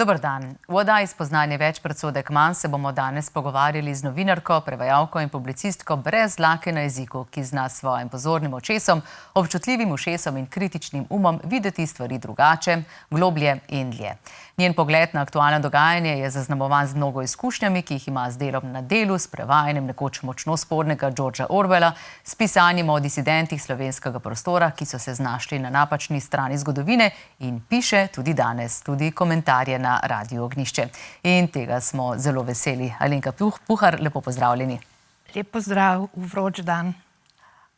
Dober dan. V oddaji Spoznanje več predsodek manj se bomo danes pogovarjali z novinarko, prevajalko in publicistko brez dlake na jeziku, ki zna s svojim pozornim očesom, občutljivim ušesom in kritičnim umom videti stvari drugače, globlje in dlje. Njen pogled na aktualno dogajanje je zaznamovan z mnogo izkušnjami, ki jih ima z delom na delu, s prevajanjem nekoč močno spornega Georgea Orwella, s pisanjem o disidentih slovenskega prostora, ki so se znašli na napačni strani zgodovine, in piše tudi danes, tudi komentarje na Radiu Ognjišče. In tega smo zelo veseli. Alenka Puhar, lepo pozdravljeni. Lep pozdrav v vroč dan.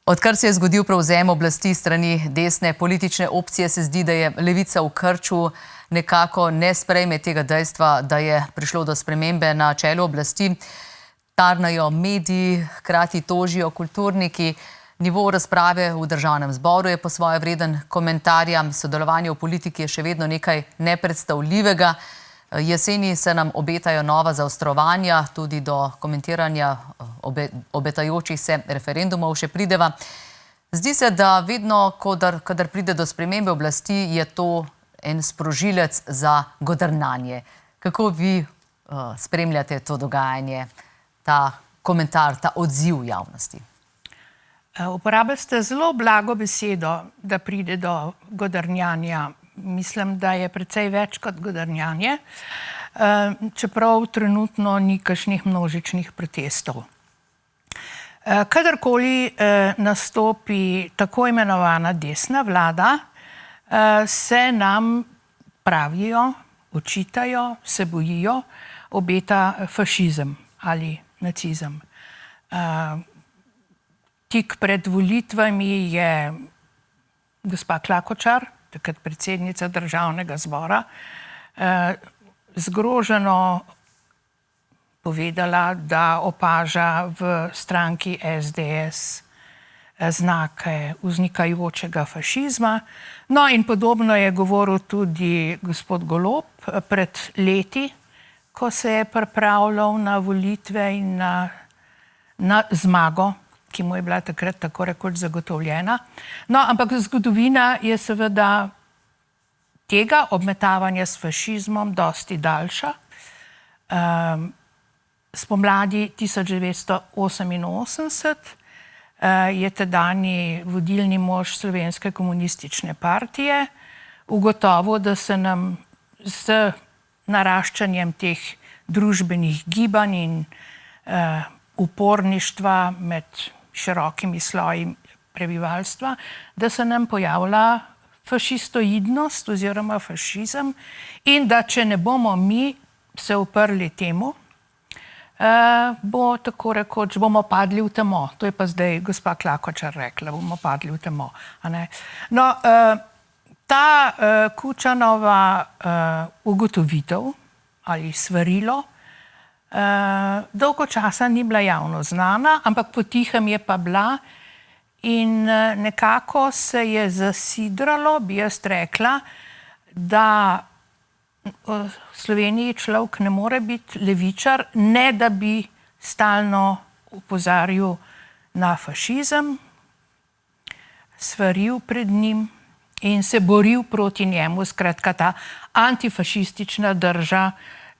Odkar se je zgodil prevzem oblasti strani desne politične opcije, se zdi, da je levica v krču, nekako ne sprejme tega dejstva, da je prišlo do spremembe na čelu oblasti. Tarnajo mediji, hkrati tožijo kulturniki. Nivo razprave v državnem zboru je po svoje vreden komentarja. Sodelovanje v politiki je še vedno nekaj nepredstavljivega. Jeseni se nam obetajo nova zaostrovanja, tudi do komentiranja obetajočih se referendumov še prideva. Zdi se, da vedno, kadar pride do spremembe oblasti, je to en sprožilec za godrnanje. Kako vi spremljate to dogajanje, ta komentar, ta odziv javnosti? Uporabili ste zelo blago besedo, da pride do godrnjanja. Mislim, da je precej več kot godrnjanje, čeprav trenutno ni kakšnih množičnih protestov. Kadarkoli nastopi tako imenovana desna vlada, se nam pravijo, očitajo, se bojijo, obeta fašizem ali nacizem. Tik pred volitvami je gospa Klakočar, takrat predsednica državnega zbora, zgroženo povedala, da opaža v stranki SDS znake vznikajočega fašizma. No, in podobno je govoril tudi gospod Golob pred leti, ko se je pripravljal na volitve in na zmago, ki mu je bila takrat tako rekoč zagotovljena. No, ampak zgodovina je seveda tega obmetavanja s fašizmom dosti daljša. Spomladi 1988 je tedanji vodilni mož Slovenske komunistične partije ugotovil, da se nam z naraščanjem teh družbenih gibanj in uporništva med širokimi sloji prebivalstva, da se nam pojavlja fašistoidnost oziroma fašizem in da če ne bomo mi se uprli temu, bo tako rekoč, bomo padli v temo. To je pa zdaj gospa Klakočar rekla, bomo padli v temo. No, ta Kučanova ugotovitev ali svarilo dolgo časa ni bila javno znana, ampak potihem je pa bila in nekako se je zasidralo, bi jaz rekla, da v Sloveniji človek ne more biti levičar, ne da bi stalno opozarjal na fašizem, svaril pred njim in se boril proti njemu. Skratka, ta antifašistična drža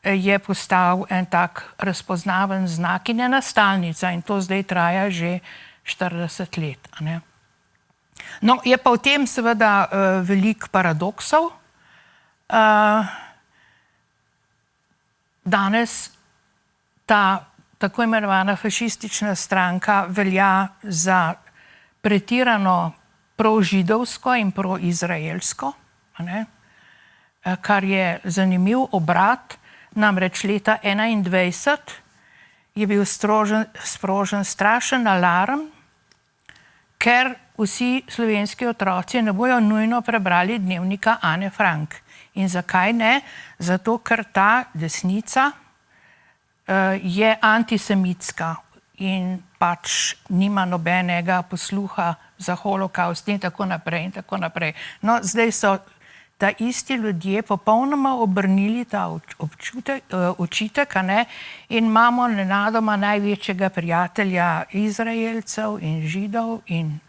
je postal en tak razpoznaven znak in ena stalnica in to zdaj traja že 40 let. No, je pa v tem seveda veliko paradoksov. Danes ta tako imenovana fašistična stranka velja za pretirano prožidovsko in proizraelsko, kar je zanimiv obrat. Namreč leta 2021 je bil sprožen strašen alarm, ker vsi slovenski otroci ne bojo nujno prebrali dnevnika Ane Frank. In zakaj ne? Zato, ker ta desnica je antisemitska in pač nima nobenega posluha za holokaust in tako naprej in tako naprej. No, zdaj so ta isti ljudje popolnoma obrnili ta očitek, in imamo nenadoma največjega prijatelja Izraelcev in Židov in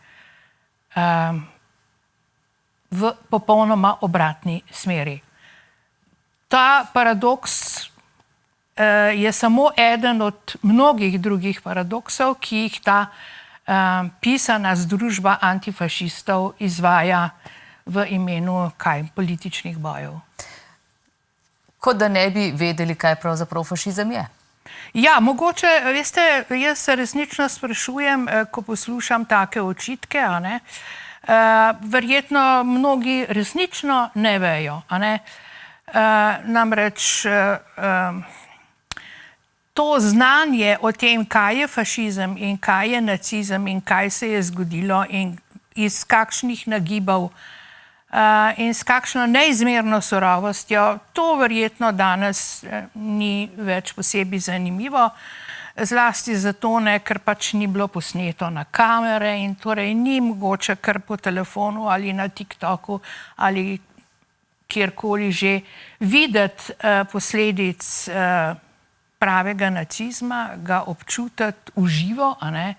v popolnoma obratni smeri. ta paradoks je samo eden od mnogih drugih paradoksov, ki jih ta pisana združba antifašistov izvaja v imenu političnih bojev. Kot da ne bi vedeli, kaj pravzaprav fašizem je. Ja, mogoče, veste, jaz se resnično sprašujem, ko poslušam take očitke, a ne, verjetno mnogi resnično ne vejo, a ne. Namreč to znanje o tem, kaj je fašizem in kaj je nacizem in kaj se je zgodilo in iz kakšnih nagibov in s kakšno neizmerno surovostjo, to verjetno danes ni več posebej zanimivo, zlasti zato ne, ker pač ni bilo posneto na kamere in torej ni mogoče kar po telefonu ali na TikToku ali kjerkoli že videti posledic pravega nacizma, ga občutiti v živo, a ne.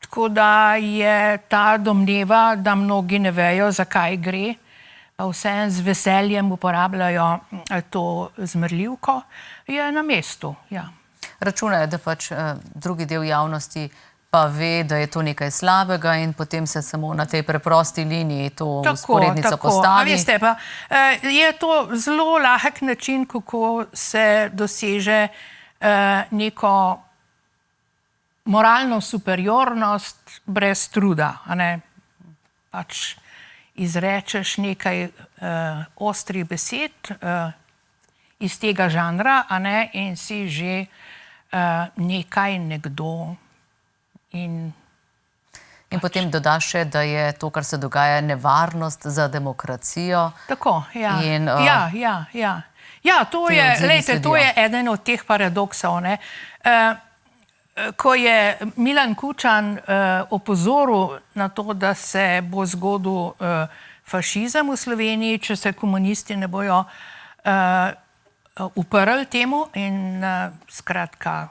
Tako da je ta domneva, da mnogi ne vejo, zakaj gre, pa vseeno z veseljem uporabljajo to zmerljivko, je na mestu, ja. Računajo, da pač drugi del javnosti pa ve, da je to nekaj slabega in potem se samo na tej preprosti liniji to vzporednico postavi. A veste, pa je to zelo lahek način, kako se doseže neko moralno superiornost brez truda, a ne. Pač izrečeš nekaj ostrih besed iz tega žanra, a ne, in si že nekaj, nekdo. In potem dodaš še, da je to, kar se dogaja, nevarnost za demokracijo. Tako, ja. Ja, to je, glejte, to je eden od teh paradoksov, ne. Ko je Milan Kučan opozoril na to, da se bo zgodil fašizem v Sloveniji, če se komunisti ne bojo uprli temu in skratka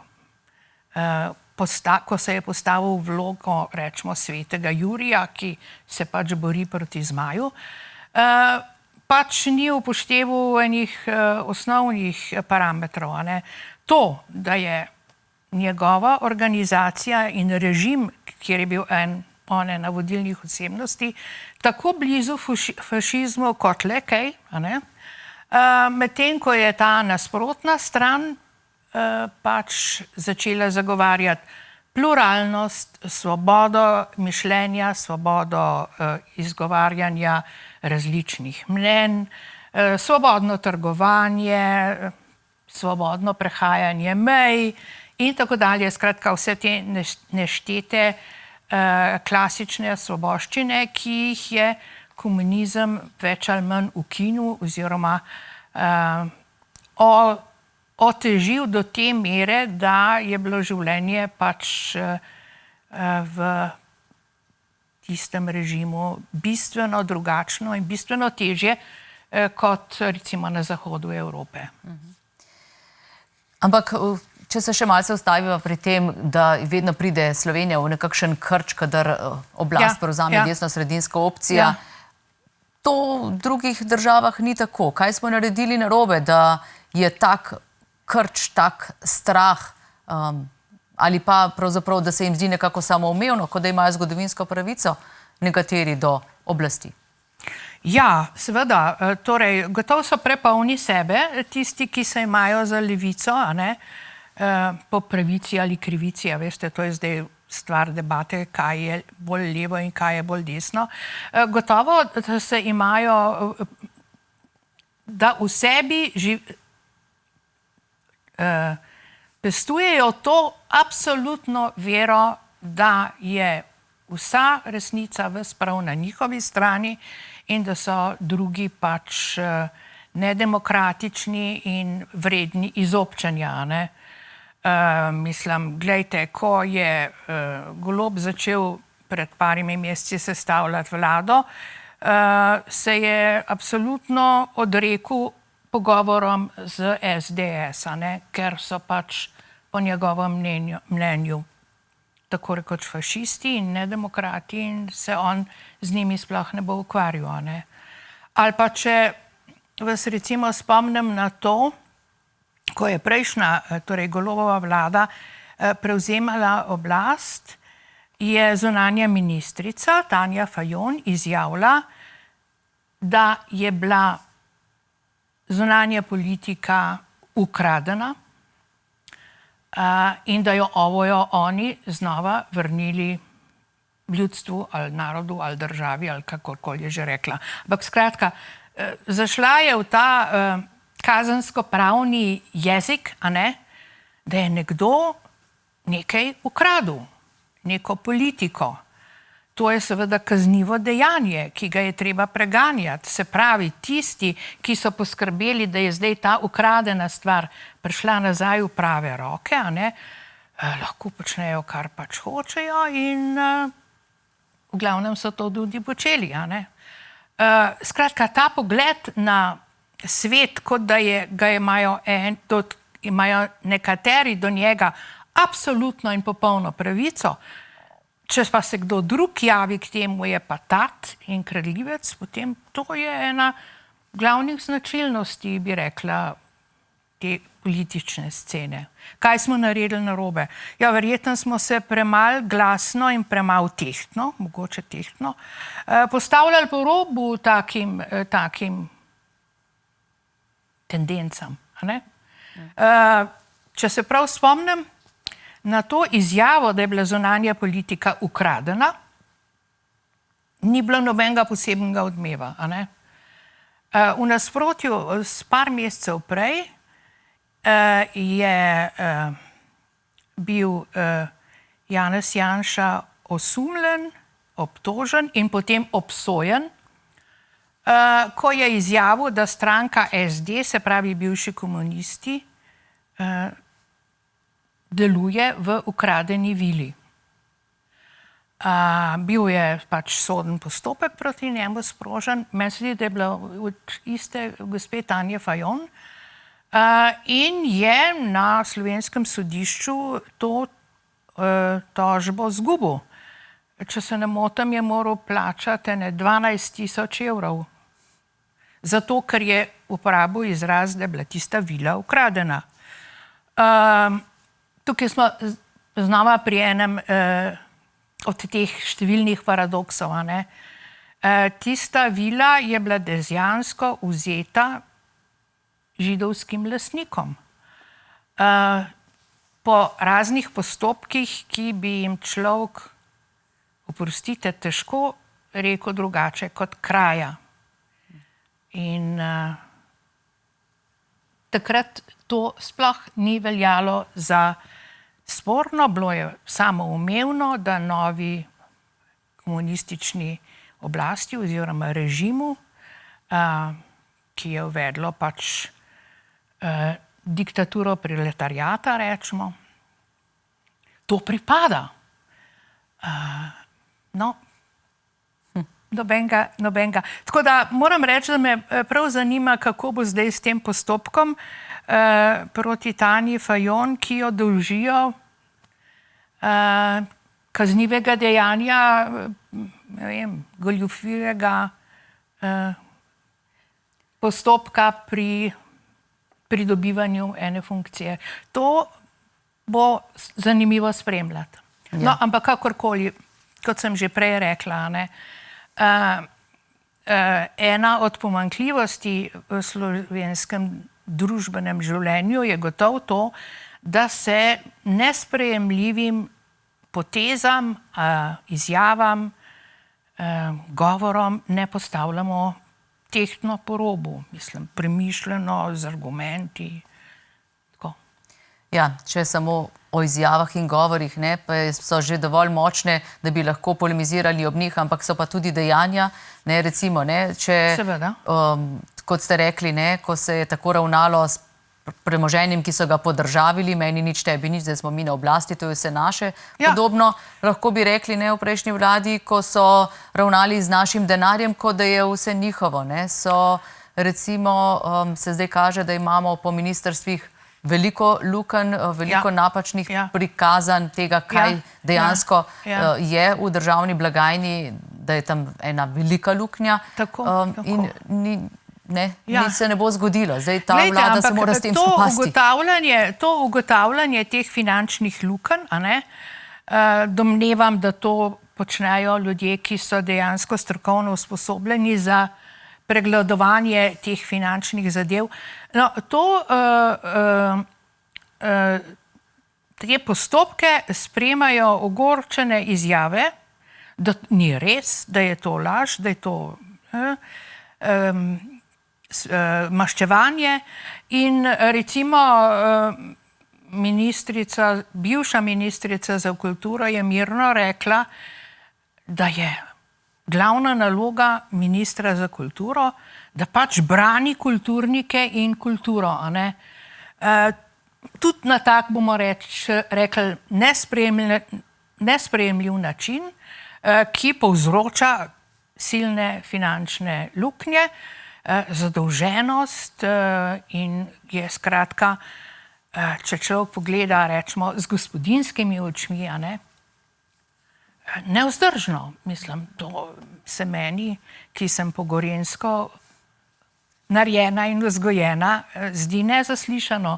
ko se je postavil v vlogo, rečemo, svetega Jurija, ki se pač bori proti zmaju, pač ni upošteval enih osnovnih parametrov, a ne. To, da je njegova organizacija in režim, kjer je bil ena vodilnih osebnosti, tako blizu fašizmu kot le kaj, a ne, medtem ko je ta nasprotna stran pač začela zagovarjati pluralnost, svobodo mišljenja, svobodo izgovarjanja različnih mnenj, svobodno trgovanje, svobodno prehajanje mej in tako dalje. Skratka, vse te neštete klasične svoboščine, ki jih je komunizem več ali manj ukinil oziroma otežil do te mere, da je bilo življenje pač v tistem režimu bistveno drugačno in bistveno težje kot recimo na zahodu Evrope. Ampak, če se še malce ustavimo pri tem, da vedno pride Slovenija v nekakšen krč, kadar oblast prevzame desno-sredinska opcija, to v drugih državah ni tako. Kaj smo naredili narobe, da je tak krč, tak strah ali pa pravzaprav, da se jim zdi nekako samoumevno, kot da imajo zgodovinsko pravico nekateri do oblasti? Ja, seveda, torej, gotovo so prepolni sebe, tisti, ki se imajo za levico, a ne, po pravici ali krivici, a veste, to je zdaj stvar debate, kaj je bolj levo in kaj je bolj desno. Gotovo, da se imajo, da v sebi pestujejo to absolutno vero, da je vsa resnica, ves prav na njihovi strani in da so drugi pač nedemokratični in vredni izobčanja, ne. Mislim, glejte, ko je Golob začel pred parimi meseci sestavljati vlado, se je absolutno odrekel pogovorom z SDS, ker so pač po njegovem mnenju tako rekoč fašisti in nedemokrati in se on z njimi sploh ne bo ukvarjal. Ali pa če vas recimo spomnim na to, ko je prejšnja, torej Golobova vlada, prevzemala oblast, je zunanja ministrica Tanja Fajon izjavila, da je bila zunanja politika ukradena in da jo oni znova vrnili ljudstvu ali narodu ali državi ali kakorkoli je že rekla. Ampak skratka, zašla je v ta kazensko-pravni jezik, a ne, da je nekdo nekaj ukradel, neko politiko. To je seveda kaznivo dejanje, ki ga je treba preganjati. Se pravi, tisti, ki so poskrbeli, da je zdaj ta ukradena stvar prišla nazaj v prave roke, a ne, lahko počnejo, kar pač hočejo in v glavnem so to tudi počeli, a ne. Skratka, ta pogled na svet, kot da ga imajo nekateri do njega absolutno in popolno pravico, če pa se kdo drug javi k temu, je pa tat in kradljivec, potem to je ena glavnih značilnosti, bi rekla, te politične scene. Kaj smo naredili narobe? Ja, verjetno smo se premalo glasno in premalo tehtno, mogoče tehtno, postavljali po robu takim tendencam. A ne? Če se prav spomnim, na to izjavo, da je bila zunanja politika ukradena, ni bilo nobenega posebnega odmeva. A ne? V nasprotju s par mesecev prej je bil Janez Janša osumljen, obtožen in potem obsojen, ko je izjavil, da stranka SD, se pravi bivši komunisti, deluje v ukradeni vili. Bil je pač soden postopek proti njemu sprožen, meni se zdi, da je bila od iste gospe Tanje Fajon in je na slovenskem sodišču to tožbo izgubil. Če se ne motim, je moral plačati 12.000 evrov. Zato, ker je uporabil izraz, da je bila tista vila ukradena. Tukaj smo znova pri enem od teh številnih paradoksov. Tista vila je bila dejansko vzeta židovskim lastnikom. Po raznih postopkih, ki bi jim človek, oprostite, težko rekel drugače kot kraja. In takrat to sploh ni veljalo za sporno, bilo je samoumevno, da novi komunistični oblasti oziroma režimu, ki je uvedlo pač diktaturo proletariata, rečemo, to pripada. Nobenega. Tako da moram reči, da me prav zanima, kako bo zdaj s tem postopkom proti Tanji Fajon, ki jo dolžijo kaznivega dejanja, ne vem, goljufivega postopka pri pridobivanju ene funkcije. To bo zanimivo spremljati. No, ampak kakorkoli, kot sem že prej rekla, ena od pomanjkljivosti v slovenskem družbenem življenju je gotovo to, da se nesprejemljivim potezam, izjavam, govorom ne postavljamo tehtno po robu, mislim, premišljeno, z argumenti. Tako. Ja, če samo o izjavah in govorih, pa so že dovolj močne, da bi lahko polemizirali ob njih, ampak so pa tudi dejanja, recimo, če, kot ste rekli, ko se je tako ravnalo s premoženjem, ki so ga podržavili, meni nič, tebi nič, zdaj smo mi na oblasti, to je vse naše. Podobno lahko bi rekli v prejšnji vladi, ko so ravnali z našim denarjem, kot da je vse njihovo. So, recimo, se zdaj kaže, da imamo po ministrstvih veliko lukenj, veliko napačnih prikazanj tega, kaj dejansko je v državni blagajni, da je tam ena velika luknja. In Nič se ne bo zgodilo. Zdaj ta vlada se mora s tem spopasti. To ugotavljanje teh finančnih lukenj, domnevam, da to počnejo ljudje, ki so dejansko strokovno usposobljeni za pregledovanje teh finančnih zadev. No, te postopke spremajo ogorčene izjave, da ni res, da je to laž, da je to maščevanje in recimo bivša ministrica za kulturo je mirno rekla, da je glavna naloga ministra za kulturo, da pač brani kulturnike in kulturo. Tudi na tak, bomo rekli, nesprejemljiv način, ki povzroča silne finančne luknje, zadolženost in je skratka, če človek pogleda, rečemo, z gospodinjskimi očmi, nevzdržno. Mislim, to se meni, ki sem po gorenjsko narejena in vzgojena, zdi nezaslišano,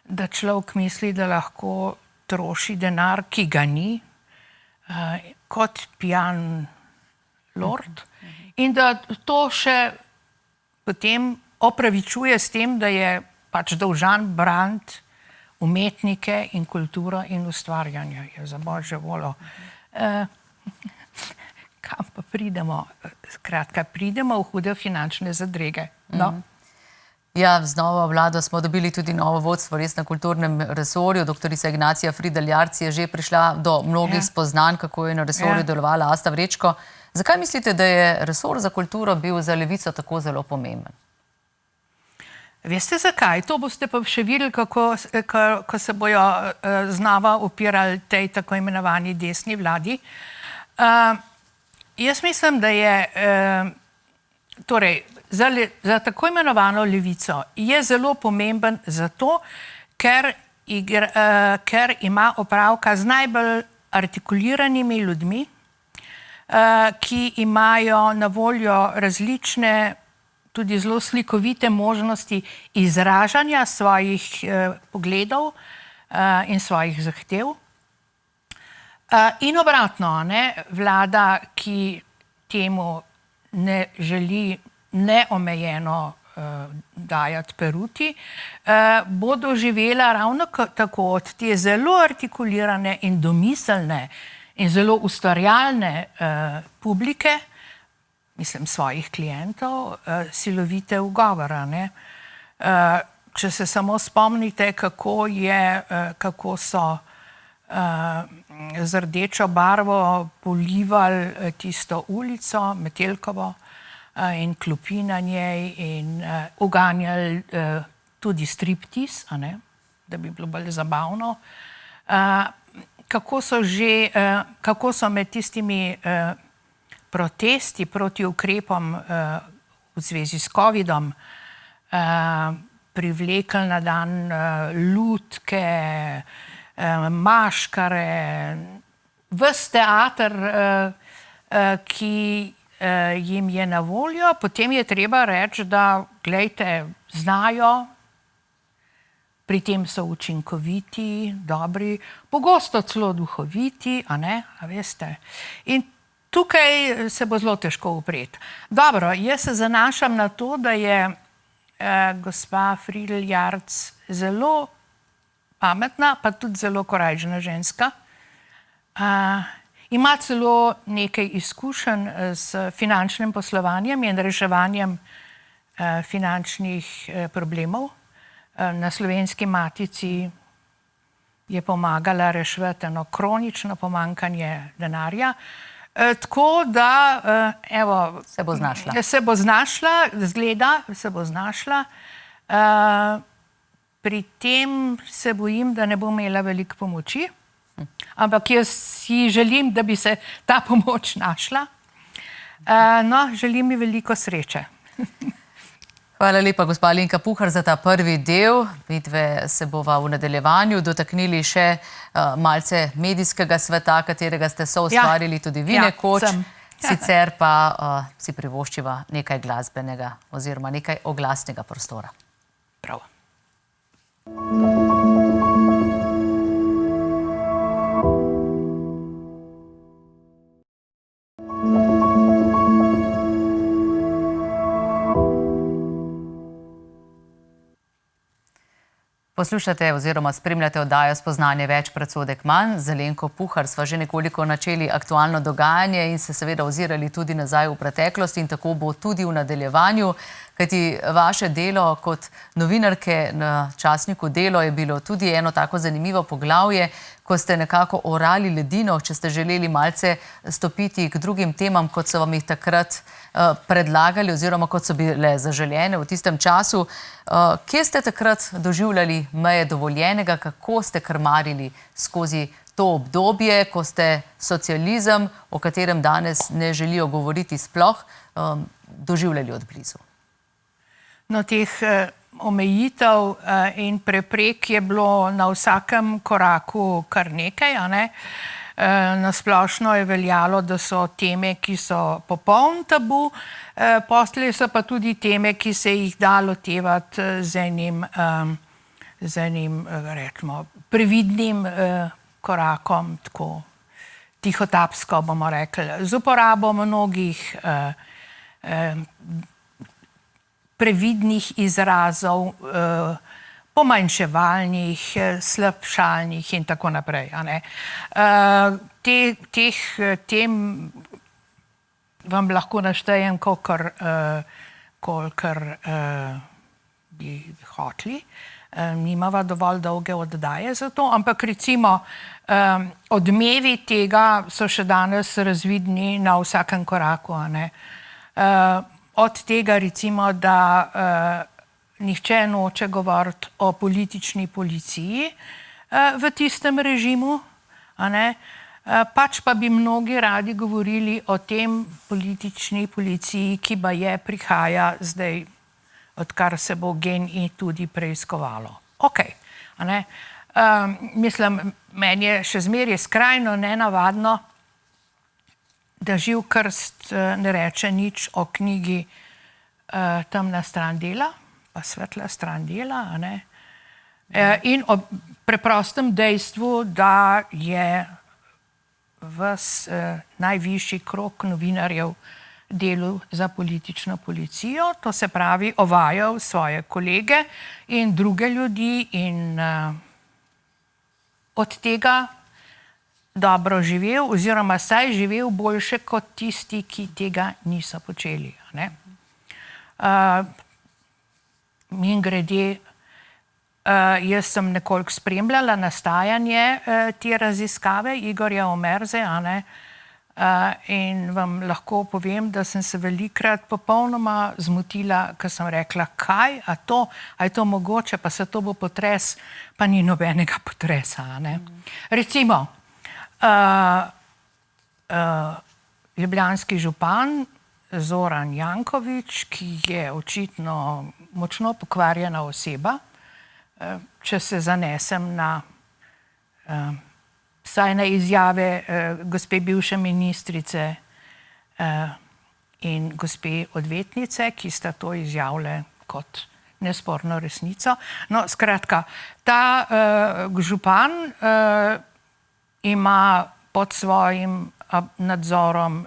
da človek misli, da lahko troši denar, ki ga ni, kot pijan lord, in da to še potem opravičuje s tem, da je pač dolžan braniti umetnike in kulturo in ustvarjanje. Je za božjo voljo. Kam pa pridemo? Skratka, pridemo v hude finančne zadrege. No? Ja, z novo vlado smo dobili tudi novo vodstvo res na kulturnem resorju. Doktorica Ignacija Fridl Jarc je že prišla do mnogih spoznanj, kako je na resorju delovala Asta Vrečko. Zakaj mislite, da je resor za kulturo bil za Levico tako zelo pomemben? Veste zakaj? To boste pa še videli, ko se bojo znova upirali tej tako imenovani desni vladi. Jaz mislim, da je torej za tako imenovano Levico je zelo pomemben zato, ker ima opravka z najbolj artikuliranimi ljudmi, ki imajo na voljo različne, tudi zelo slikovite možnosti izražanja svojih pogledov in svojih zahtev. In obratno, vlada, ki temu ne želi neomejeno dajati peruti, bo doživela ravno tako od te zelo artikulirane in domiselne in zelo ustvarjalne publike, mislim, svojih klientov, silovite ugovora. Če se samo spomnite, kako so z rdečo barvo polivali tisto ulico, Metelkovo, in klopi na njej in uganjali tudi striptiz, da bi bilo bolj zabavno. Kako so med tistimi protesti proti ukrepom v zvezi s covidom privlekli na dan lutke, maškare, ves teater, ki jim je na voljo, potem je treba reči, da, glejte, znajo, pri tem so učinkoviti, dobri, pogosto celo duhoviti, a veste. In tukaj se bo zelo težko upreti. Dobro, jaz se zanašam na to, da je gospa Fridl Jarc zelo pametna, pa tudi zelo korajžna ženska. Ima celo nekaj izkušenj s finančnim poslovanjem in reševanjem finančnih problemov. Na Slovenski matici je pomagala reševati eno kronično pomanjkanje denarja. Tako da, evo, se bo znašla. Se bo znašla, zgleda, se bo znašla. Pri tem se bojim, da ne bo imela veliko pomoči, ampak jaz si želim, da bi se ta pomoč našla. No, želim mi veliko sreče. Hvala lepa, gospa Alenka Puhar, za ta prvi del. Vidve se bova v nadaljevanju dotaknili še malce medijskega sveta, katerega ste soustvarili tudi vi nekoč. sicer pa si privoščiva nekaj glasbenega oziroma nekaj oglasnega prostora. Prav. Poslušate oziroma spremljate oddajo Spoznanje več, predsodek manj. Z Alenko Puhar sva že nekoliko načeli aktualno dogajanje in se seveda ozirali tudi nazaj v preteklost in tako bo tudi v nadaljevanju, kajti vaše delo kot novinarke na časniku Delo je bilo tudi eno tako zanimivo poglavje, ko ste nekako orali ledino, če ste želeli malce stopiti k drugim temam, kot so vam jih takrat predlagali oziroma kot so bile zaželjene v tistem času. Kje ste takrat doživljali meje dovoljenega, kako ste krmarili skozi to obdobje, ko ste socializem, o katerem danes ne želijo govoriti sploh, doživljali od blizu? No, teh omejitev in preprek je bilo na vsakem koraku kar nekaj, a ne? Na splošno je veljalo, da so teme, ki so popoln tabu, poslej so pa tudi teme, ki se jih da lotevati z enim rečemo, previdnim korakom, tako tihotapsko bomo rekli, z uporabo mnogih previdnih izrazov, pomanjševalnih, slabšalnih in tako naprej. Teh tem vam lahko naštejem, kolikor bi hoteli. Nimava dovolj dolge oddaje za to, ampak recimo odmevi tega so še danes razvidni na vsakem koraku. Od tega recimo, da nihče noče govoriti o politični policiji v tistem režimu, pač pa bi mnogi radi govorili o tem politični policiji, ki baje prihaja zdaj, odkar se bo GEN-I tudi preiskovalo. Mislim, meni je še zmeraj skrajno nenavadno, da Živ krst ne reče nič o knjigi Temna stran dela, pa Svetla stran dela, in o preprostem dejstvu, da je ves najvišji krog novinarjev delal za politično policijo, to se pravi ovajal svoje kolege in druge ljudi in od tega dobro živel oziroma saj živel boljše kot tisti, ki tega niso počeli. Mimogrede, jaz sem nekoliko spremljala nastajanje te raziskave Igorja Omerze, in vam lahko povem, da sem se velikokrat popolnoma zmotila, ko sem rekla, kaj, a je to mogoče, pa se to bo potres, pa ni nobenega potresa. Recimo, ljubljanski župan Zoran Janković, ki je očitno močno pokvarjena oseba, če se zanesem na vsaj na izjave gospe bivše ministrice in gospe odvetnice, ki sta to izjavile kot nesporno resnico. No, skratka, ta župan ima pod svojim nadzorom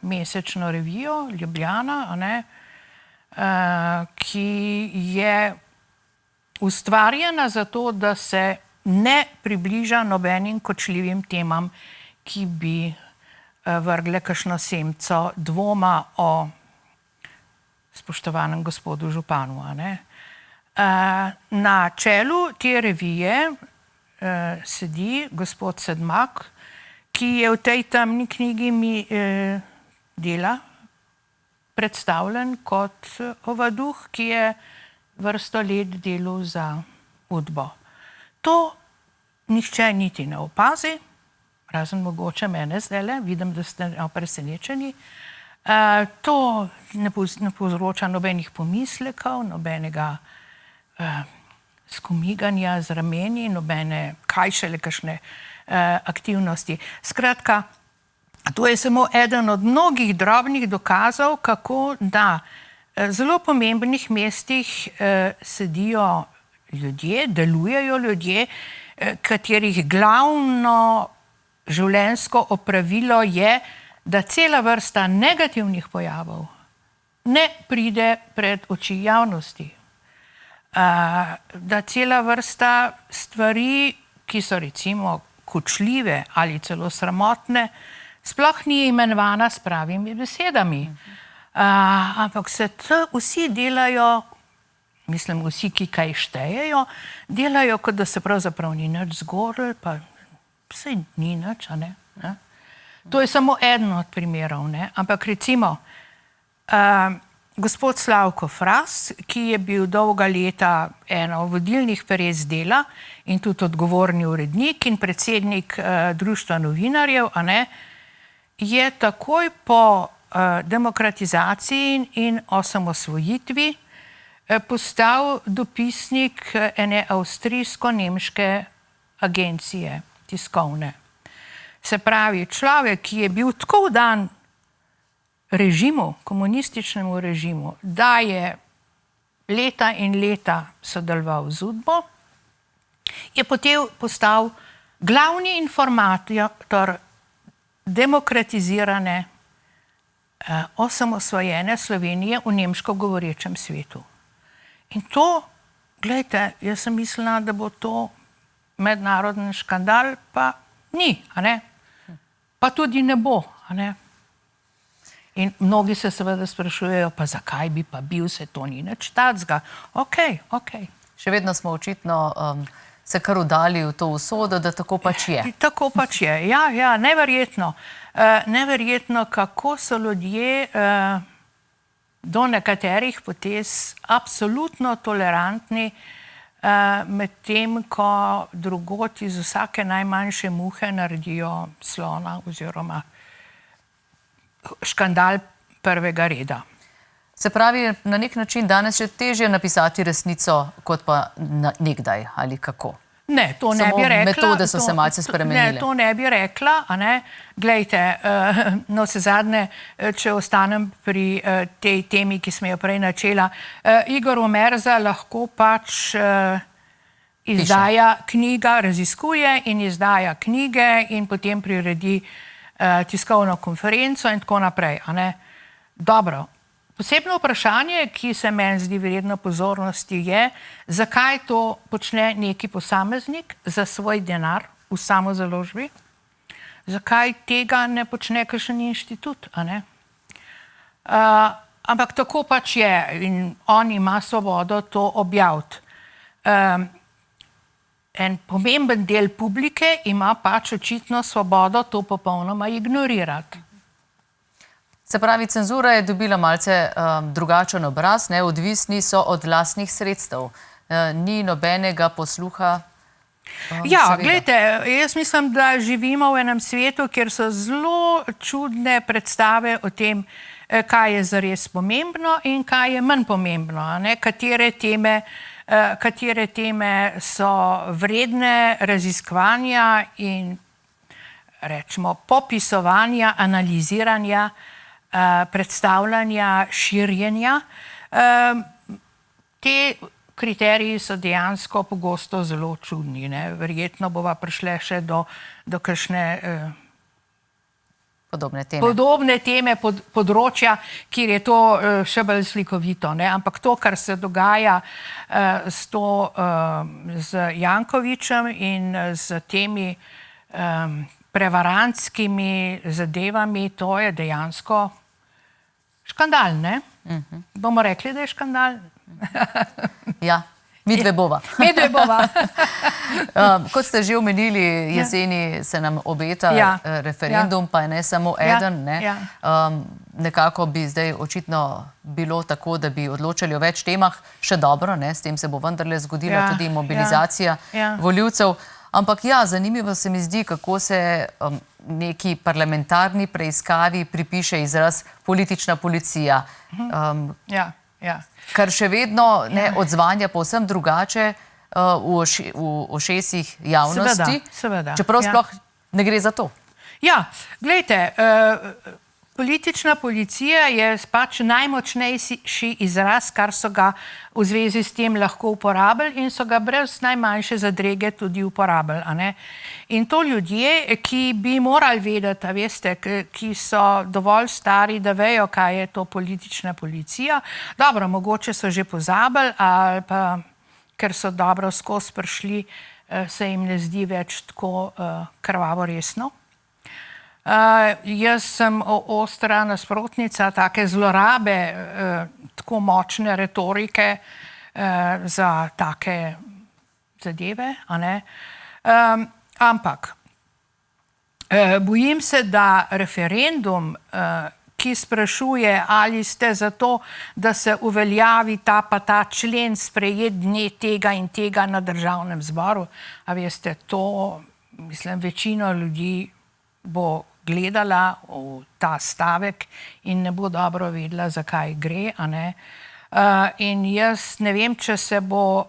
mesečno revijo Ljubljana, ki je ustvarjena zato, da se ne približa nobenim kočljivim temam, ki bi vrgle kakšno semco dvoma o spoštovanem gospodu županu. Na čelu te revije sedi gospod Sedmak, ki je v tej temni knjigi Dela predstavljen kot ovaduh, ki je vrsto let delal za Udbo. To nihče niti ne opazi, razen mogoče mene zdajle, vidim, da ste presenečeni. To ne povzroča nobenih pomislekov, nobenega skomiganja z rameni, nobene kaj šele kakšne aktivnosti. Skratka, To je samo eden od mnogih drobnih dokazov, kako na zelo pomembnih mestih sedijo ljudje, delujejo ljudje, katerih glavno življenjsko opravilo je, da cela vrsta negativnih pojavov ne pride pred oči javnosti. Da cela vrsta stvari, ki so recimo kočljive ali celo sramotne, sploh ni imenovana s pravimi besedami. Ampak se to vsi delajo, mislim, vsi, ki kaj štejejo, delajo, kot da se pravzaprav ni nič zgodilo, pa saj ni nič, a ne? To je samo eden od primerov, ne? Ampak recimo, gospod Slavko Fras, ki je bil dolga leta eno vodilnih peres Dela in tudi odgovorni urednik in predsednik Društva novinarjev, a ne, je takoj po demokratizaciji in osamosvojitvi postal dopisnik ene avstrijsko-nemške agencije, tiskovne. Se pravi, človek, ki je bil tako vdan režimu, komunističnemu režimu, da je leta in leta sodeloval z UDBO, je potem postal glavni informator demokratizirane, osamosvojene Slovenije v nemško govorečem svetu. In to, gledajte, jaz sem mislila, da bo to mednarodni škandal, pa ni, a ne? Pa tudi ne bo, a ne? In mnogi se seveda sprašujejo, pa zakaj bi pa bil, se to ni nič tacga. Okej. Še vedno smo očitno se kar udali v to usodo, da tako pač je. Tako pač je, ja, neverjetno. Neverjetno, kako so ljudje do nekaterih potez absolutno tolerantni, medtem ko drugot iz vsake najmanjše muhe naredijo slona oziroma škandal prvega reda. Se pravi, na nek način danes je težje napisati resnico, kot pa nekdaj, ali kako? Ne, to ne bi rekla. Samo metode so se malce spremenile. Ne, to ne bi rekla, a ne. Glejte, no se zadnje, če ostanem pri tej temi, ki smo jo prej načela, Igor Omerza lahko pač izdaja knjiga, raziskuje in izdaja knjige in potem priredi tiskovno konferenco in tako naprej, a ne. Dobro. Posebno vprašanje, ki se meni zdi vredno pozornosti, je, zakaj to počne neki posameznik za svoj denar v samozaložbi, zakaj tega ne počne kakšen inštitut, a ne. Ampak tako pač je in on ima svobodo to objaviti. En pomemben del publike ima pač očitno svobodo to popolnoma ignorirati. Se pravi, cenzura je dobila malce drugačen obraz, odvisni so od lastnih sredstev. Ni nobenega posluha. Ja, gledajte, jaz mislim, da živimo v enem svetu, kjer so zelo čudne predstave o tem, kaj je zares pomembno in kaj je manj pomembno. Katere teme so vredne raziskovanja in rečemo popisovanja, analiziranja, predstavljanja, širjenja. Te kriteriji so dejansko pogosto zelo čudni. Verjetno bova prišle še do kakšne podobne teme področja, kjer je to še bolj slikovito. Ampak to, kar se dogaja z Jankovićem in z temi prevarantskimi zadevami, to je dejansko škandal, ne? Bomo rekli, da je škandal? Ja, midve bova. Midve bova. Kot ste že omenili, jeseni se nam obeta referendum, pa je ne samo eden. Nekako bi zdaj očitno bilo tako, da bi odločali o več temah. Še dobro, s tem se bo vendarle zgodila tudi mobilizacija volivcev. Ampak ja, zanimivo se mi zdi, kako se neki parlamentarni preiskavi pripiše izraz politična policija. Kar še vedno odzvanja povsem drugače v ušesih javnosti. Seveda. Čeprav sploh ne gre za to. Ja, glejte, politična policija je pač najmočnejši izraz, kar so ga v zvezi s tem lahko uporabili in so ga brez najmanjše zadrege tudi uporabili. A ne? In to ljudje, ki bi morali vedeti, a veste, ki so dovolj stari, da vejo, kaj je to politična policija. Dobro, mogoče so že pozabili ali pa, ker so dobro skozi prišli, se jim ne zdi več tako krvavo resno. Jaz sem ostra nasprotnica take zlorabe, tako močne retorike za take zadeve, a ne? Ampak bojim se, da referendum, ki sprašuje, ali ste za to, da se uveljavi ta pa ta člen sprejet dne tega in tega na državnem zboru, a veste, to, mislim, večino ljudi bo gledala v ta stavek in ne bo dobro vedela, zakaj gre, a ne. In jaz ne vem, če se bo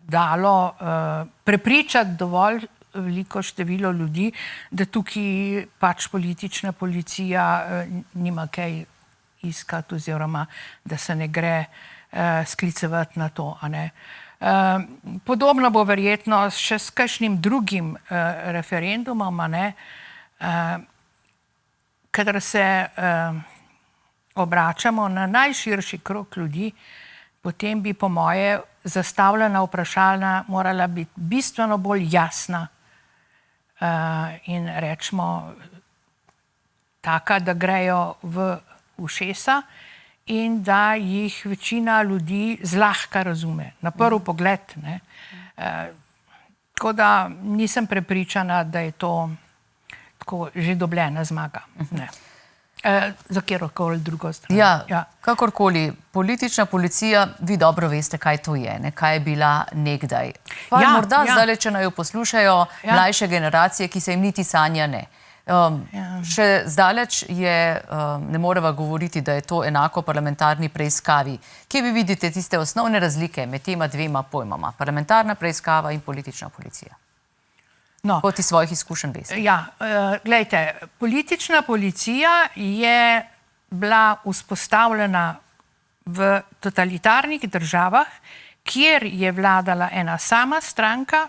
dalo prepričati dovolj veliko število ljudi, da tukaj pač politična policija nima kaj iskati oziroma da se ne gre sklicevati na to, a ne. Podobno bo verjetno še s kakšnim drugim referendumom, a ne, kadar se obračamo na najširši krog ljudi, potem bi po moje zastavljena vprašanja morala biti bistveno bolj jasna in rečemo taka, da grejo v ušesa in da jih večina ljudi zlahka razume, na prvi pogled, ne. Tako da nisem prepričana, da je to tako že dobljena zmaga. Ne. Za kjerokoli drugo stran. Ja, kakorkoli, politična policija, vi dobro veste, kaj to je, ne? Kaj je bila nekdaj. Pa morda zdaj, če naj jo poslušajo mlajše generacije, ki se jim niti sanja ne. Še zdaleč je, ne moreva govoriti, da je to enako parlamentarni preiskavi. Kje vi vidite tiste osnovne razlike med tema dvema pojmama? Parlamentarna preiskava in politična policija. Kot iz svojih izkušenj veste. Ja, glejte, politična policija je bila vzpostavljena v totalitarnih državah, kjer je vladala ena sama stranka,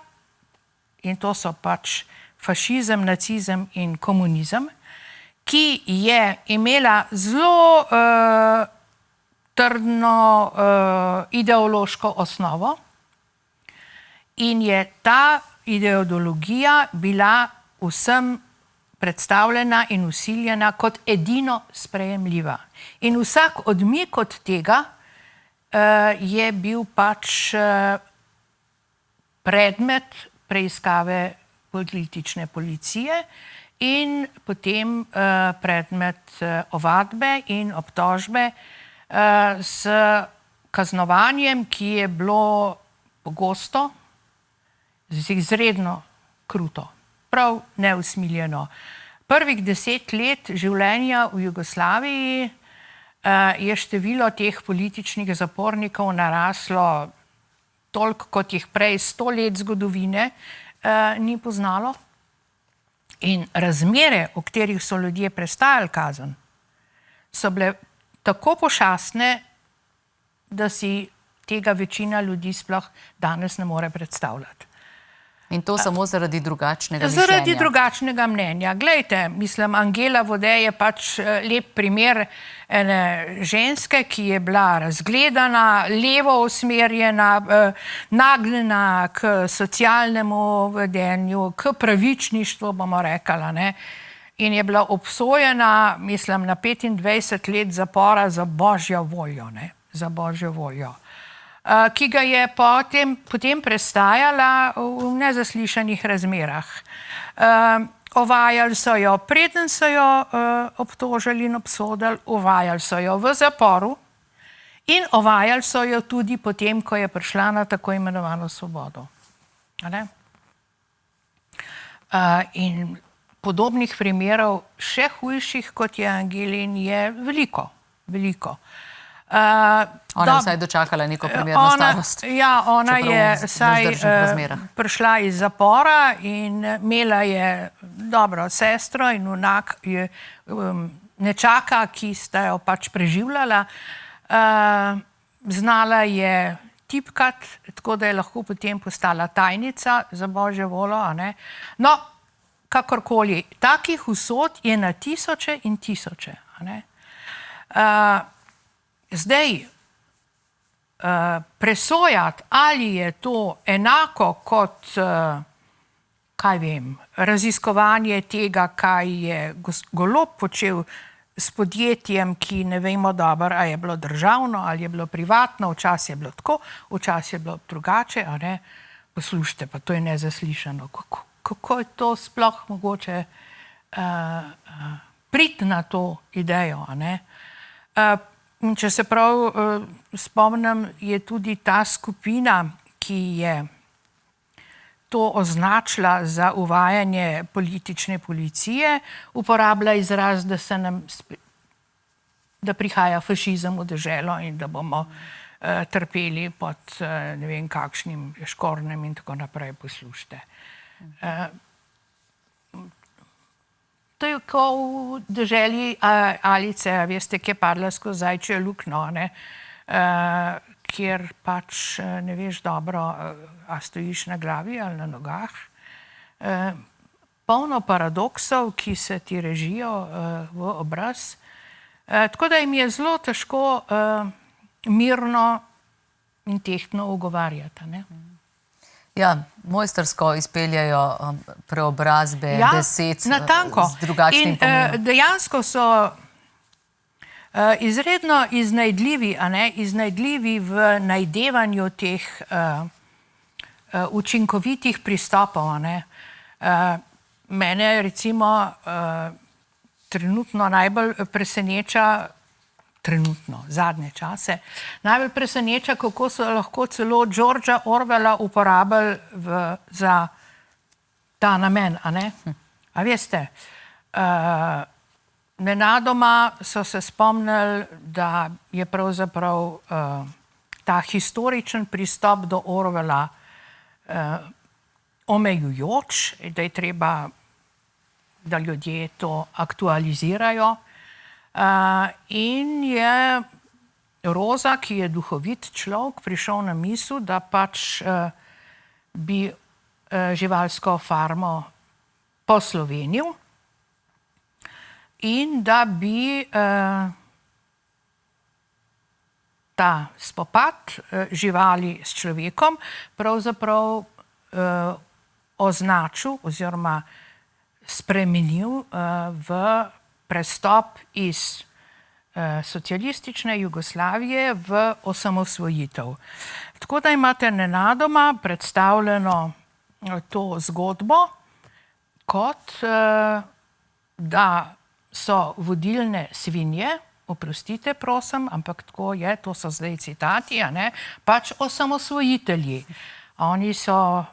in to so pač fašizem, nacizem in komunizem, ki je imela zelo trdno ideološko osnovo in je ta ideologija bila vsem predstavljena in vsiljena kot edino sprejemljiva. In vsak odmik od tega je bil pač predmet preiskave politične policije in potem predmet ovadbe in obtožbe s kaznovanjem, ki je bilo pogosto izredno kruto, prav neusmiljeno. Prvih 10 let življenja v Jugoslaviji je število teh političnih zapornikov naraslo toliko, kot jih prej 100 let zgodovine ni poznalo. In razmere, v katerih so ljudje prestajali kazen, so bile tako pošastne, da si tega večina ljudi sploh danes ne more predstavljati. In to samo zaradi drugačnega mišljenja. Zaradi drugačnega mnenja. Glejte, mislim, Angela Vode je pač lep primer ene ženske, ki je bila razgledana, levo usmerjena, nagnjena k socialnemu vedenju, k pravičništvu, bomo rekla, ne. In je bila obsojena, mislim, na 25 let zapora za božjo voljo, ne. Za božjo voljo. Ki ga je potem prestajala v nezaslišanih razmerah. Ovajali so jo, preden so jo obtožili in obsodili, ovajali so jo v zaporu in ovajali so jo tudi potem, ko je prišla na tako imenovano svobodo. In podobnih primerov, še hujših kot je Angelin, je veliko, veliko. Ona je vsaj dočakala neko primerno starost. Ja, ona je vsaj prišla iz zapora in imela je dobro sestro in vnak je nečaka, ki sta jo pač preživljala. Znala je tipkati, tako da je lahko potem postala tajnica za božjo volo. No, kakorkoli, takih usod je na tisoče in tisoče. Zdaj, presojati, ali je to enako kot, kaj vem, raziskovanje tega, kaj je Golob počel s podjetjem, ki ne vemo dobro, ali je bilo državno, ali je bilo privatno, včasih je bilo tako, včasih je bilo drugače. Poslušajte, pa to je nezaslišano. Kako je to sploh mogoče priti na to idejo? Če se prav spomnim, je tudi ta skupina, ki je to označila za uvajanje politične policije, uporablja izraz, da prihaja fašizem v deželo in da bomo trpeli pod ne vem kakšnim Škornjem in tako naprej. Poslušajte. To je kot v deželi Alice, veste, ki je padla skozi zajčjo luknjo, kjer pač ne veš dobro, a stojiš na glavi ali na nogah. Polno paradoksov, ki se ti režijo v obraz. Tako da jim je zelo težko mirno in tehtno ugovarjati. Ja, mojstrsko izpeljajo preobrazbe besed z drugačnim pomenom. In dejansko so izredno iznajdljivi, iznajdljivi v najdevanju teh učinkovitih pristopov. Mene recimo trenutno najbolj preseneča, zadnje čase, najbolj preseneča, kako so lahko celo Georgea Orwella uporabili za ta namen. A veste, nenadoma so se spomnili, da je pravzaprav ta historičen pristop do Orwella omejujoč, da je treba, da ljudje to aktualizirajo. In je Roza, ki je duhovit človek, prišel na misel, da pač bi živalsko farmo poslovenil in da bi ta spopad živali s človekom pravzaprav označil oziroma spremenil v prestop iz socialistične Jugoslavije v osamosvojitev. Tako da imate nenadoma predstavljeno to zgodbo, kot da so vodilne svinje, oprostite prosim, ampak tako je, to so zdaj citati, pač osamosvojitelji. Oni so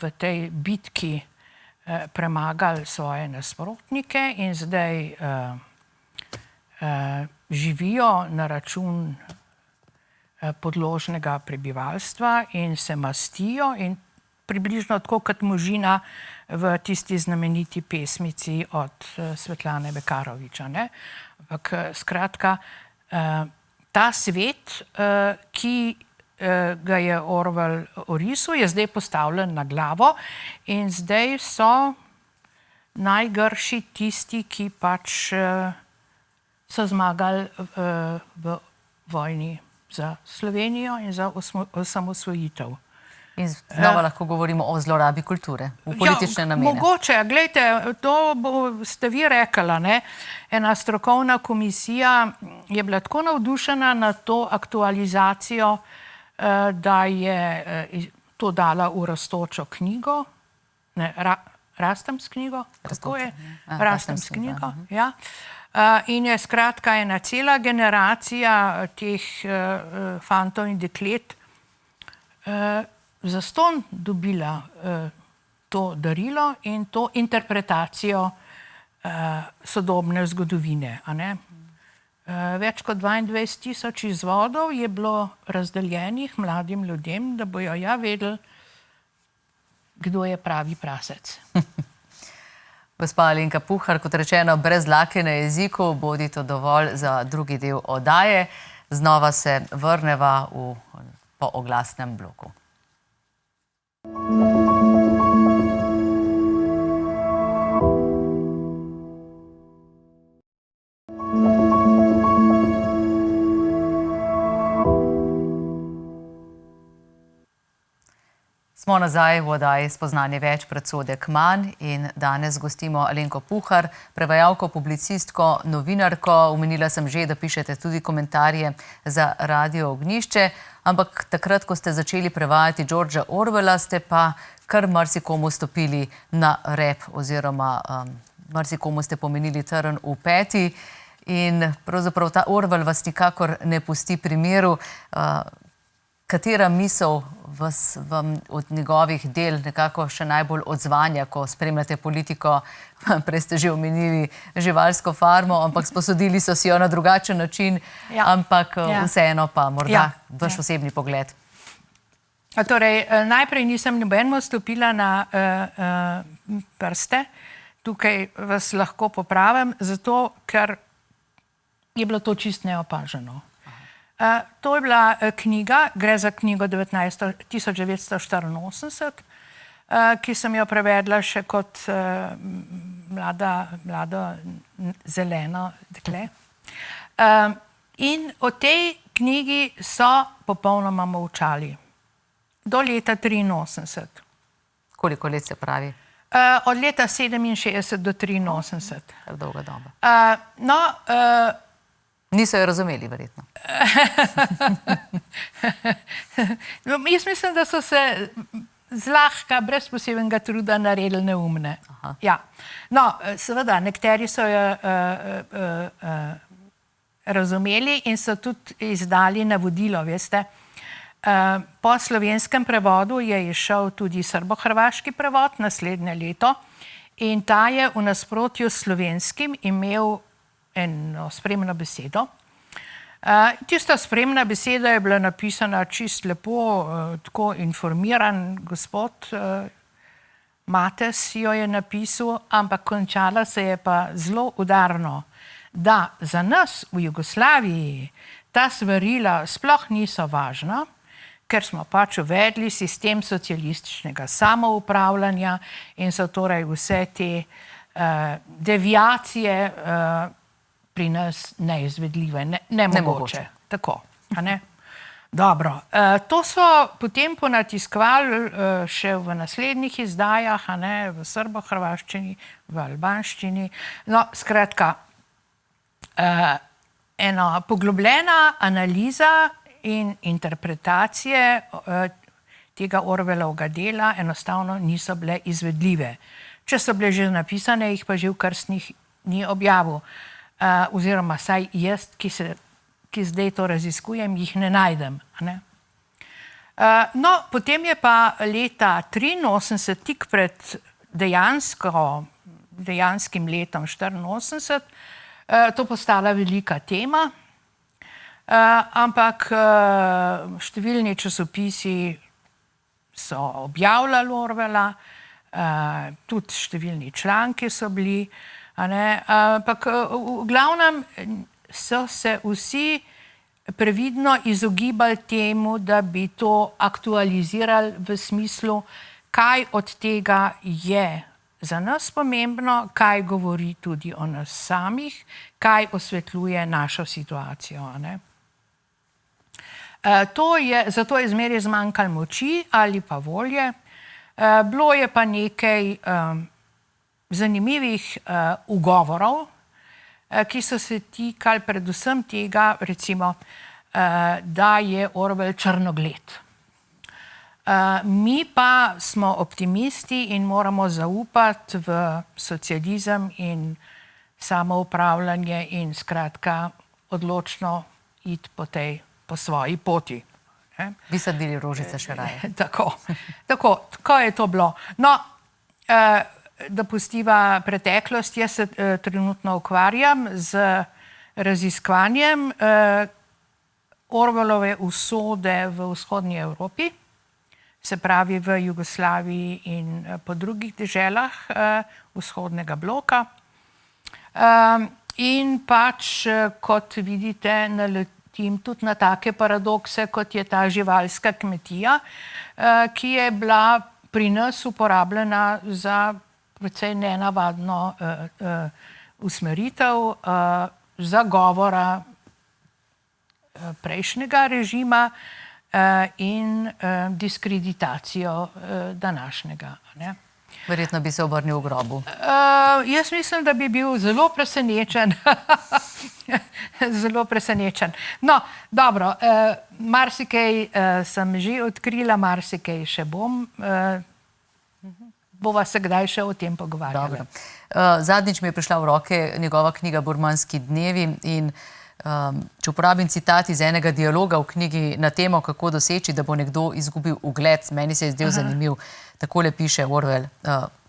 v tej bitki premagali svoje nasprotnike in zdaj živijo na račun podložnega prebivalstva in se mastijo in približno tako kot možina v tisti znameniti pesmici od Svetlane Bekaroviča. Ampak skratka, ta svet, ki ga je Orwell orisal, je zdaj postavljen na glavo in zdaj so najgrši tisti, ki pač so zmagali v vojni za Slovenijo in za osamosvojitev. In znova lahko govorimo o zlorabi kulture v politične namene. Mogoče, gledajte, to ste vi rekla, ena strokovna komisija je bila tako navdušena na to aktualizacijo, da je to dala v Rastočo knjigo, Rastams knjigo, kako je? Rastams knjigo, ja. In je skratka ena cela generacija teh fantov in deklet zastonj dobila to darilo in to interpretacijo sodobne zgodovine. Več kot 22,000 izvodov je bilo razdeljenih mladim ljudem, da bojo vedeli, kdo je pravi prasec. Gospa Alenka Puhar, kot rečeno, brez dlake na jeziku, bodi to dovolj za drugi del oddaje. Znova se vrneva po oglasnem bloku. Smo nazaj v oddaji Spoznanje več, predsodek manj in danes gostimo Alenko Puhar, prevajalko, publicistko, novinarko. Omenila sem že, da pišete tudi komentarje za Radio Ognjišče, ampak takrat, ko ste začeli prevajati Georgea Orwella, ste pa kar marsikomu stopili na rep oziroma marsikomu ste pomenili trn v peti in pravzaprav ta Orwell vas nikakor ne pusti pri miru. Katera misel vam od njegovih del nekako še najbolj odzvanja, ko spremljate politiko? Prej ste že omenili živalsko farmo, ampak sposodili so si jo na drugačen način, ampak vseeno pa morda vaš osebni pogled. Torej, najprej nisem nobenemu stopila na prste. Tukaj vas lahko popravim, zato ker je bilo to čist neopaženo. To je bila knjiga, gre za knjigo 1984, ki sem jo prevedla še kot mlado zeleno dekle. In o tej knjigi so popolnoma molčali. Do leta 1983. Koliko let se pravi? Od leta 1967 do 1983. Kar dolga doba. Niso jo razumeli, verjetno. Jaz mislim, da so se zlahka, brez posebnega truda naredili neumne. No, seveda, nekateri so jo razumeli in so tudi izdali navodilo, veste. Po slovenskem prevodu je izšel tudi srbo-hrvaški prevod naslednje leto in ta je v nasprotju s slovenskim imel eno spremno besedo. Tista spremna beseda je bila napisana čist lepo, tako informiran gospod Mates jo je napisal, ampak končala se je pa zelo udarno, da za nas v Jugoslaviji ta svarila sploh niso važna, ker smo pač uvedli sistem socialističnega samoupravljanja in so torej vse te deviacije pri nas neizvedljive, nemogoče. Tako, a ne? Dobro. To so potem ponatiskovali še v naslednjih izdajah, a ne, v srbo-hrvaščini, v albanščini. No, skratka, ena poglobljena analiza in interpretacije tega Orwellovega dela enostavno niso bile izvedljive. Če so bile že napisane, jih pa že v krstnih ni objavil. Oziroma saj jaz, ki zdaj to raziskujem, jih ne najdem. No, potem je pa leta 1983, tik pred dejanskim letom 1984, to postala velika tema, ampak številni časopisi so objavljali Orwella, tudi številni članki so bili, ampak v glavnem so se vsi previdno izogibali temu, da bi to aktualizirali v smislu, kaj od tega je za nas pomembno, kaj govori tudi o nas samih, kaj osvetljuje našo situacijo. Zato je zmeraj zmanjkalo moči ali pa volje. Bilo je pa nekaj zanimivih ugovorov, ki so se tikali predvsem tega, recimo, da je Orwell črnogled. Mi pa smo optimisti in moramo zaupati v socializem in samoupravljanje in skratka odločno iti po svoji poti. Vi sadili rožice še raje. Tako je to bilo. No, da pustiva preteklost, jaz se trenutno ukvarjam z raziskovanjem Orwellove usode v vzhodnji Evropi, se pravi v Jugoslaviji in po drugih deželah vzhodnega bloka. In pač, kot vidite, naletim tudi na take paradokse, kot je ta živalska kmetija, ki je bila pri nas uporabljena za precej nenavadno usmeritev zagovora prejšnjega režima in diskreditacijo današnjega. Ne? Verjetno bi se obrnil v grobu. Jaz mislim, da bi bil zelo presenečen. Zelo presenečen. No, dobro, marsikaj sem že odkrila, marsikaj še bom. Bova se kdaj še o tem pogovarjala. Zadnjič mi je prišla v roke njegova knjiga Burmanski dnevi in če uporabim citat iz enega dialoga v knjigi na temo, kako doseči, da bo nekdo izgubil ugled, meni se je zdel zanimiv. Takole piše Orwell,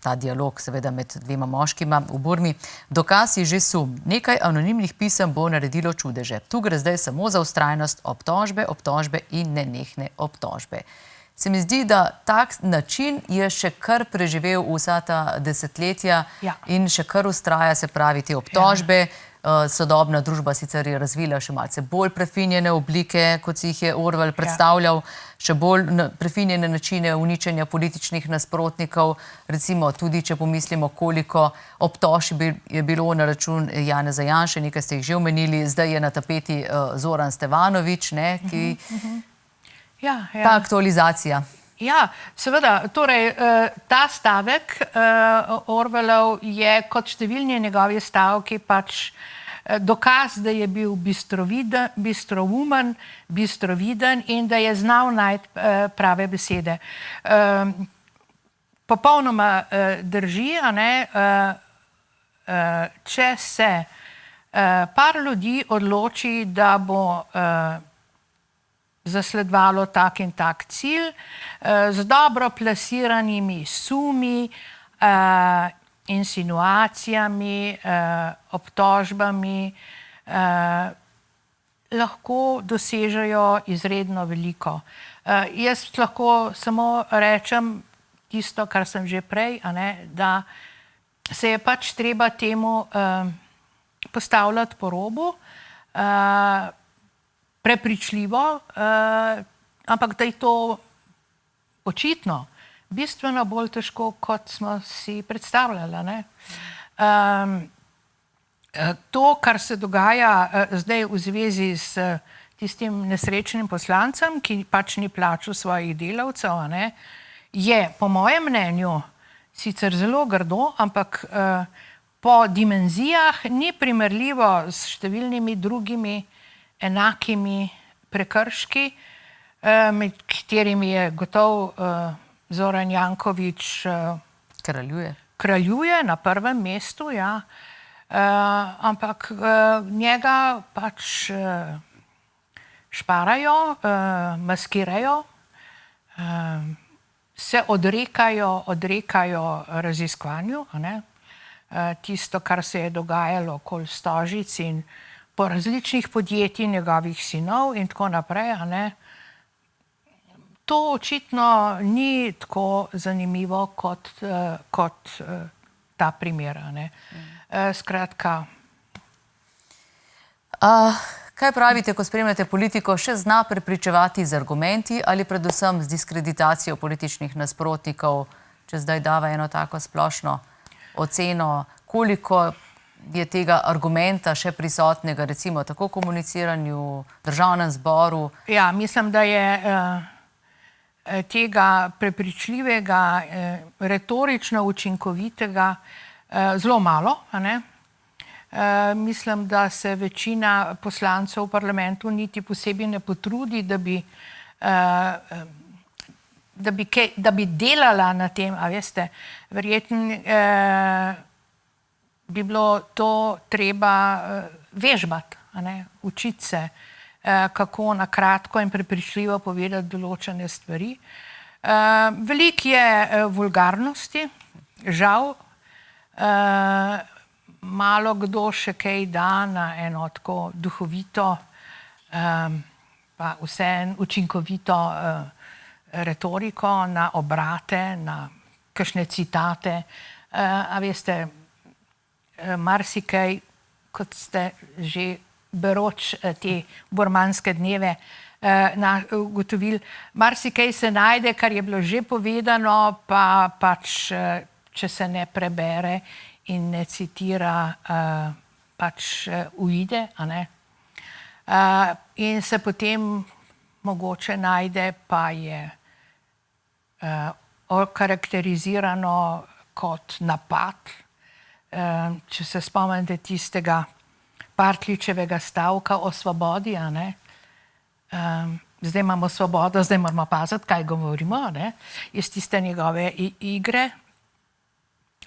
ta dialog seveda med dvema moškima v Burmi. Dokaz je že sum. Nekaj anonimnih pisem bo naredilo čudeže. Tu gre zdaj samo za vztrajnost, obtožbe, obtožbe in nenehne obtožbe. Se mi zdi, da tak način je še kar preživel vsa ta desetletja in še kar vztraja, se pravi, te obtožbe. Sodobna družba sicer je razvila še malce bolj prefinjene oblike, kot si jih je Orwell predstavljal, še bolj prefinjene načine uničenja političnih nasprotnikov. Recimo tudi, če pomislimo, koliko obtožb je bilo na račun Janeza Janše, nekaj ste jih že omenili, zdaj je na tapeti Zoran Stevanović, ki... Ta aktualizacija. Ja, seveda, torej ta stavek Orwellov je kot številni njegovi stavki pač dokaz, da je bil bistroumen, bistroviden in da je znal najti prave besede. Popolnoma drži, a ne, če se par ljudi odloči, da bo zasledovalo tak in tak cilj, z dobro plasiranimi sumi, insinuacijami, obtožbami, lahko dosežejo izredno veliko. Jaz lahko samo rečem tisto, kar sem že prej, da se je pač treba temu postavljati po robu, prepričljivo, ampak da je to očitno bistveno bolj težko, kot smo si predstavljali. To, kar se dogaja zdaj v zvezi s tistim nesrečnim poslancem, ki pač ni plačal svojih delavcev, je po mojem mnenju sicer zelo grdo, ampak po dimenzijah ni primerljivo s številnimi drugimi enakimi prekrški, med katerimi je gotov Zoran Janković kraljuje na prvem mestu, ja. Ampak njega pač šparajo, maskirajo, se odrekajo raziskovanju, tisto, kar se je dogajalo okoli Stožic in po različnih podjetij njegovih sinov in tako naprej, to očitno ni tako zanimivo kot ta primer. Skratka. Kaj pravite, ko spremljate politiko, še zna prepričevati z argumenti ali predvsem z diskreditacijo političnih nasprotnikov, če zdaj dava eno tako splošno oceno, koliko je tega argumenta še prisotnega, recimo tako v komuniciranju, Državnem zboru? Ja, mislim, da je tega prepričljivega, retorično učinkovitega zelo malo. Mislim, da se večina poslancev v parlamentu niti posebej ne potrudi, da bi delala na tem, a veste, verjetno bi bilo to treba vežbati, učiti se, kako na kratko in prepričljivo povedati določene stvari. Veliko je vulgarnosti, žal. malo kdo še kaj da na eno tako duhovito, pa vseeno učinkovito retoriko, na obrate, na kakšne citate. A veste, marsikaj, kot ste že beroč te burmanske dneve ugotovili, marsikaj se najde, kar je bilo že povedano, pa pač, če se ne prebere in ne citira, pač uide, a ne. In se potem mogoče najde, pa je okarakterizirano kot napad. Če se spomnite tistega Partljičevega stavka o svobodi, a ne. Zdaj imamo svobodo, zdaj moramo paziti, kaj govorimo, a ne. Iz tiste njegove igre.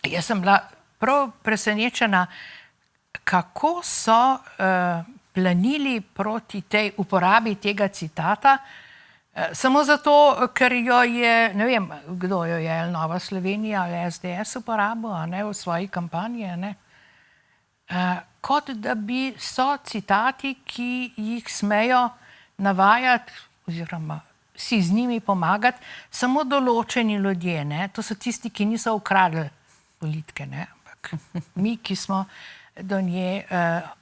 Jaz sem bila prav presenečena, kako so planili proti tej uporabi tega citata, samo zato, ker jo je, ne vem, kdo jo je, Nova Slovenija ali SDS uporabil, a ne, v svoji kampanji, a ne. Kot da bi so citati, ki jih smejo navajati oziroma si z njimi pomagati, samo določeni ljudje, ne. To so tisti, ki niso ukradli politike, ne. Ampak mi, ki smo do nje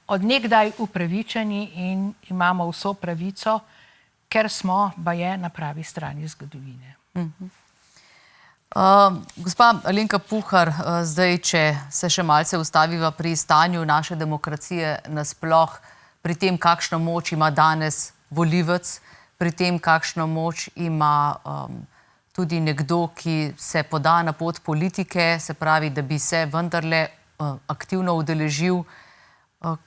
od nekdaj upravičeni in imamo vso pravico, ker smo baje na pravi strani zgodovine. Gospa Alenka Puhar, zdaj, če se še malce ustaviva pri stanju naše demokracije nasploh, pri tem, kakšno moč ima danes volivec, pri tem, kakšno moč ima tudi nekdo, ki se poda na pot politike, se pravi, da bi se vendarle aktivno udeležil.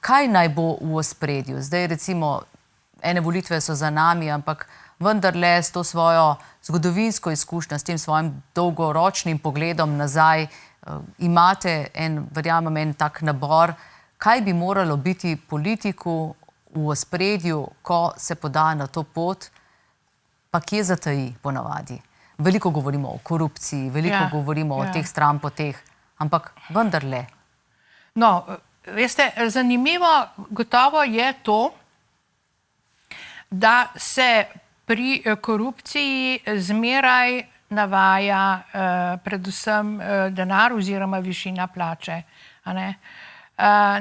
Kaj naj bo v ospredju? Zdaj, recimo, ene volitve so za nami, ampak vendarle s to svojo zgodovinsko izkušnjo, s tem svojim dolgoročnim pogledom nazaj, imate verjamem, en tak nabor, kaj bi moralo biti politiku v ospredju, ko se poda na to pot, pa kje zataji ponavadi. Veliko govorimo o korupciji, veliko govorimo o teh stranpoteh, ampak vendarle. No, veste, zanimivo gotovo je to, da se pri korupciji zmeraj navaja predvsem denar oziroma višina plače, a ne.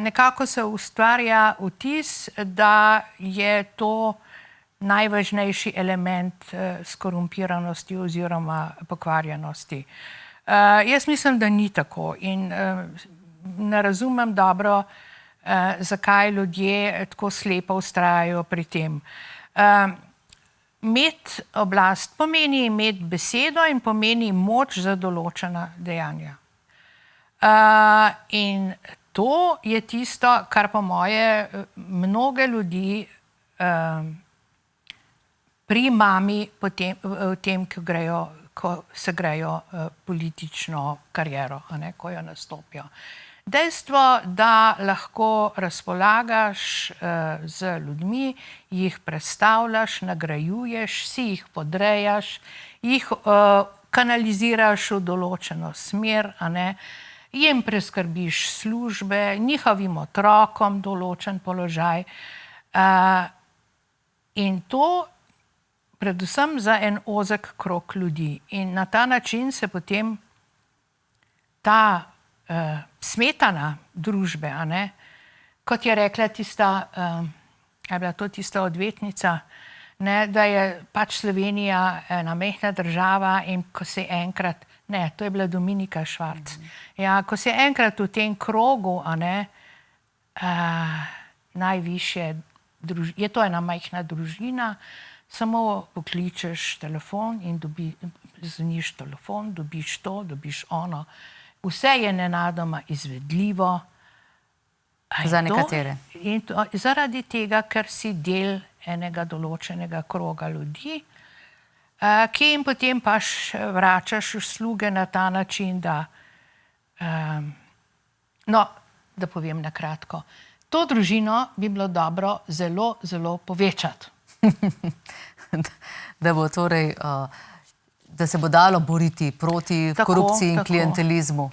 Nekako se ustvarja vtis, da je to najvažnejši element skorumpiranosti oziroma pokvarjenosti. Jaz mislim, da ni tako in ne razumem dobro, zakaj ljudje tako slepo vztrajajo pri tem. Imeti oblast pomeni imeti besedo in pomeni moč za določena dejanja. In to je tisto, kar po moje mnoge ljudi primami v tem, ko se grejo politično kariero, a ne, ko jo nastopijo. Dejstvo, da lahko razpolagaš z ljudmi, jih predstavljaš, nagrajuješ, si jih podrejaš, jih kanaliziraš v določeno smer, a ne, jim preskrbiš službe, njihovim otrokom določen položaj. In to predvsem za en ozek krog ljudi. In na ta način se potem ta smetana družbe, a ne, kot je rekla tista, je bila to tista odvetnica, ne, da je pač Slovenija ena majhna država in ko se enkrat, ne, to je bila Dominika Švarc, ja, ko se enkrat v tem krogu, a ne, najvišje, je to ena majhna družina, samo pokličeš telefon in zvoniš telefon, dobiš to, dobiš ono. Vse je nenadoma izvedljivo. Za nekatere. In zaradi tega, ker si del enega določenega kroga ljudi, ki jim potem pač vračaš usluge na ta način, da, no, da povem na kratko, to družino bi bilo dobro zelo, zelo povečati. Da bo torej, da se bo dalo boriti proti korupciji in klientelizmu.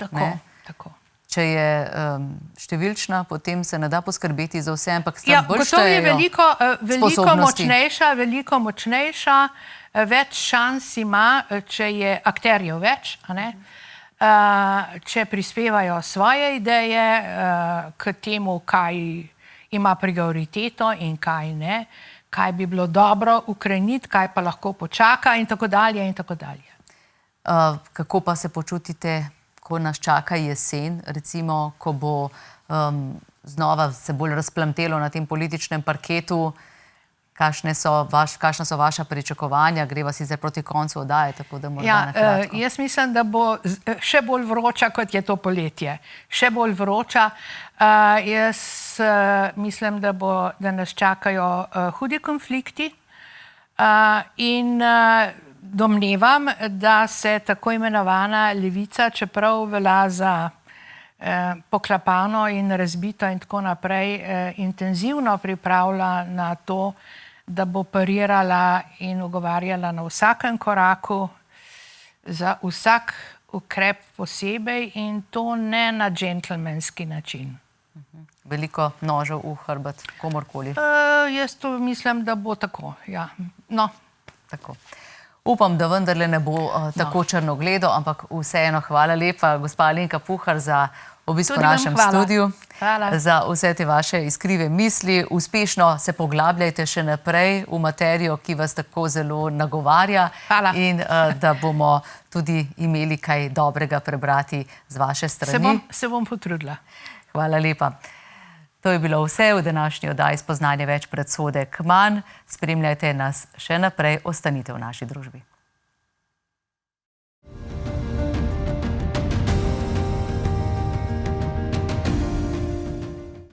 Tako. če je številčna, potem se ne da poskrbeti za vse, ampak Ja, gotovo je veliko močnejša, več šans ima, če je akterjev več, a ne? Če prispevajo svoje ideje k temu, kaj ima prioriteto in kaj ne, kaj bi bilo dobro ukreniti, kaj pa lahko počaka in tako dalje in tako dalje. Kako pa se počutite, ko nas čaka jesen, recimo, ko bo znova se bolj razplamtelo na tem političnem parketu? Kakšna so vaša pričakovanja? Greva sicer proti koncu oddaje, tako da morda na kratko. Jaz mislim, da bo še bolj vroča, kot je to poletje. Še bolj vroča. Jaz mislim, da nas čakajo hudi konflikti in domnevam, da se tako imenovana levica, čeprav velja za poklapano in razbito in tako naprej, intenzivno pripravlja na to, da bo parirala in ugovarjala na vsakem koraku, za vsak ukrep posebej in to ne na džentelmenski način. Veliko nožev v hrbet, komorkoli? Jaz to mislim, da bo tako, ja. No. Tako. Upam, da vendarle ne bo tako črnogledo, ampak vseeno hvala lepa, gospa Alenka Puhar, za obisk v našem studiu. Za vse te vaše iskrive misli. Uspešno se poglabljajte še naprej v materijo, ki vas tako zelo nagovarja. In da bomo tudi imeli kaj dobrega prebrati z vaše strani. Se bom potrudila. Hvala lepa. To je bilo vse v današnji oddaji Spoznanje več predsodek manj. Spremljajte nas še naprej, ostanite v naši družbi.